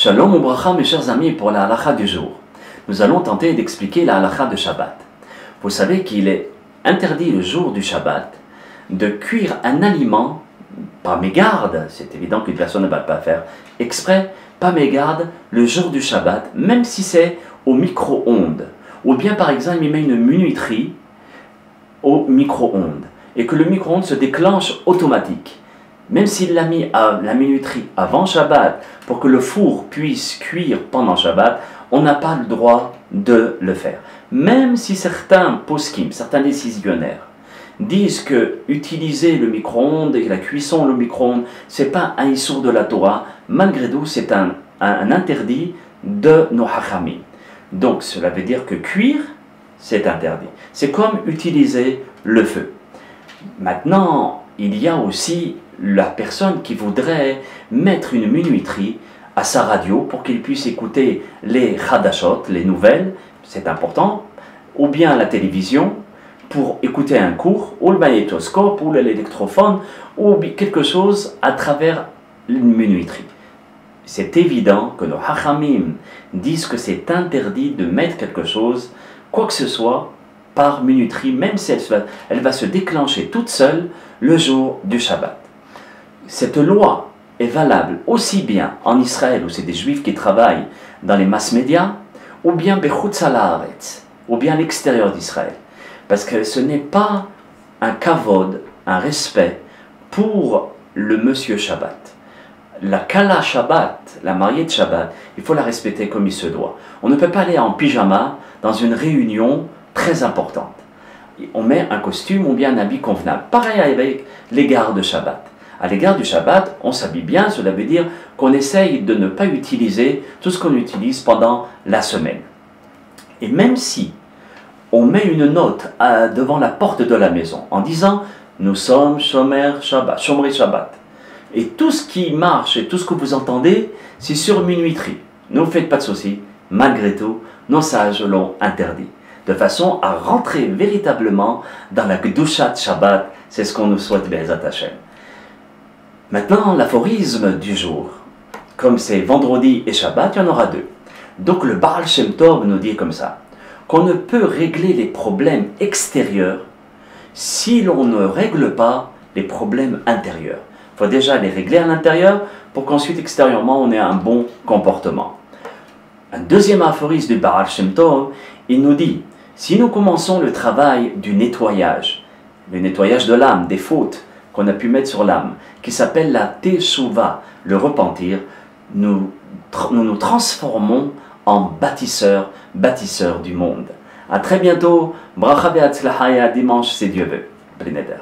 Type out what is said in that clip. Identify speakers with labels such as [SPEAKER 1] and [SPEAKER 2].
[SPEAKER 1] Shalom ou bracha mes chers amis, pour la halakha du jour. Nous allons tenter d'expliquer la halakha de Shabbat. Vous savez qu'il est interdit le jour du Shabbat de cuire un aliment par mégarde. C'est évident qu'une personne ne va pas faire exprès, pas mégarde, le jour du Shabbat, même si c'est au micro-ondes. Ou bien par exemple il met une minuterie au micro-ondes et que le micro-ondes se déclenche automatique. Même s'il l'a mis à la minuterie avant Shabbat pour que le four puisse cuire pendant Shabbat, on n'a pas le droit de le faire. Même si certains poskim, certains décisionnaires, disent que utiliser le micro-ondes et la cuisson au micro-ondes, ce n'est pas un issour de la Torah, malgré tout c'est un interdit de nos hachamim. Donc cela veut dire que cuire, c'est interdit. C'est comme utiliser le feu. Maintenant, il y a aussi la personne qui voudrait mettre une minuterie à sa radio pour qu'il puisse écouter les chadashot, les nouvelles, c'est important, ou bien la télévision pour écouter un cours, ou le magnétoscope, ou l'électrophone, ou quelque chose à travers une minuterie. C'est évident que nos hachamim disent que c'est interdit de mettre quelque chose, quoi que ce soit, par minuterie, même si elle va se déclencher toute seule le jour du Shabbat. Cette loi est valable aussi bien en Israël, où c'est des juifs qui travaillent dans les mass médias, ou bien bechutz haaretz, ou bien à l'extérieur d'Israël. Parce que ce n'est pas un kavod, un respect pour le monsieur Shabbat. La kala Shabbat, la mariée de Shabbat, il faut la respecter comme il se doit. On ne peut pas aller en pyjama dans une réunion très importante. On met un costume ou bien un habit convenable. Pareil avec l'égard de Shabbat. À l'égard du Shabbat, on s'habille bien, cela veut dire qu'on essaye de ne pas utiliser tout ce qu'on utilise pendant la semaine. Et même si on met une note devant la porte de la maison en disant « Nous sommes Shomer Shabbat, Shomrei Shabbat », et tout ce qui marche et tout ce que vous entendez, c'est sur minuterie. Ne vous faites pas de soucis, malgré tout, nos sages l'ont interdit. De façon à rentrer véritablement dans la Kedushat Shabbat, c'est ce qu'on nous souhaite, Be'ezat Hashem. Maintenant, l'aphorisme du jour, comme c'est vendredi et Shabbat, il y en aura deux. Donc le Baal Shem Tov nous dit comme ça, qu'on ne peut régler les problèmes extérieurs si l'on ne règle pas les problèmes intérieurs. Il faut déjà les régler à l'intérieur pour qu'ensuite extérieurement on ait un bon comportement. Un deuxième aphorisme du Baal Shem Tov, il nous dit, si nous commençons le travail du nettoyage de l'âme, des fautes qu'on a pu mettre sur l'âme, qui s'appelle la Teshuvah, le repentir, nous nous transformons en bâtisseurs du monde. A très bientôt, bracha ve'atzlacha, dimanche, si Dieu veut. Bli neder.